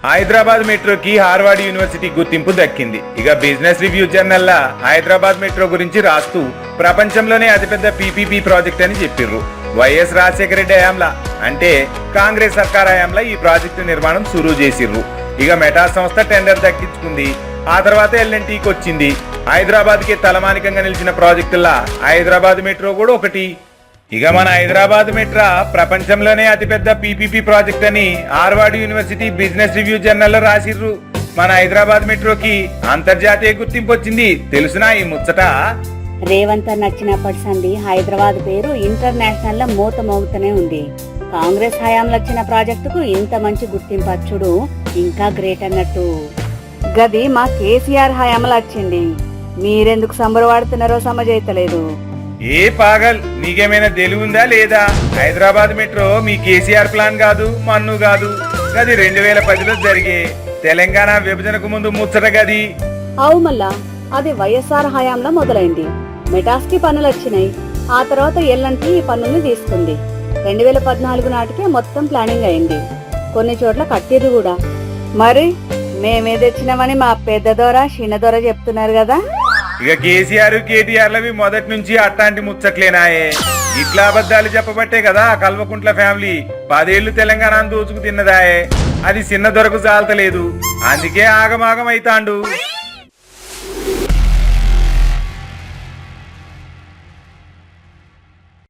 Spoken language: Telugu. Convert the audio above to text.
హైదరాబాద్ మెట్రోకి హార్వర్డ్ యూనివర్సిటీ గుర్తింపు దక్కింది. ఇక business review journal Hyderabad metro గురించి రాస్తూ ప్రపంచంలోనే అతిపెద్ద పీపీపీ ప్రాజెక్ట్ అని చెప్పిర్రు. వైఎస్ రాజశేఖర రెడ్డి హయాంలా అంటే కాంగ్రెస్ సర్కార్ హయాంలా ఈ ప్రాజెక్టు నిర్మాణం సురువు చేసిర్రు. ఇక మెటా సంస్థ టెండర్ దక్కించుకుంది. ఆ తర్వాత ఎల్ఎన్టీకి వచ్చింది. హైదరాబాద్ కి తలమానికంగా నిలిచిన ప్రాజెక్టులా హైదరాబాద్ మెట్రో కూడా ఒకటి. ఇక మన హైదరాబాద్ మెట్రో ప్రపంచంలోనే అతిపెద్ద పీపీపీ ప్రాజెక్ట్ అని హార్వర్డ్ యూనివర్సిటీ బిజినెస్ రివ్యూ జర్నల్లో రాసిర్రు. మన హైదరాబాద్ మెట్రోకి అంతర్జాతీయ గుర్తింపు వచ్చింది. తెలుసునా ఈ ముచ్చట? రేవంత్ నచ్చినప్పటి సంది హైదరాబాద్ పేరు ఇంటర్నేషనల్ లో మూత మోగుతూనే ఉంది. కాంగ్రెస్ హయాంలో వచ్చిన ప్రాజెక్టుకు ఇంత మంచి గుర్తింపు వచ్చుడు ఇంకా గ్రేట్ అన్నట్టు. గది మా కేసీఆర్ హయాంలో వచ్చింది. మీరెందుకు సంబరపడుతున్నారో సమజైతలేదు. ఏ పాగల్, నీకేమైనా తెలివుందా లేదా? హైదరాబాద్ మెట్రో మీ కేసీఆర్ ప్లాన్ కాదు, మన్ను కాదు. గది 2010లో జరిగే తెలంగాణ విభజనకు ముందు ముచ్చట గది. అవు మళ్ళా అది వైఎస్ఆర్ హయాంలో మొదలైంది. మెటాస్ కి పనులు వచ్చినాయి. ఆ తర్వాత ఎల్ఎన్టీ ఈ పన్నుల్ని తీసుకుంది. 2014 నాటికే మొత్తం ప్లానింగ్ అయింది. కొన్ని చోట్ల కట్టిరు కూడా. మరి మేమే తెచ్చినామని మా పెద్ద దొర చిన్న దొర చెప్తున్నారు కదా. ఇక కేసీఆర్ కేటీఆర్లవి మొదటి నుంచి అట్లాంటి ముచ్చట్లేనాయే. ఇట్లా అబద్ధాలు చెప్పబట్టే కదా కల్వకుంట్ల ఫ్యామిలీ 10 ఏళ్లు తెలంగాణను దోచుకు తిన్నదాయే. అది చిన్న దొరకు చాలతలేదు, అందుకే ఆగమాగం అయితాండు.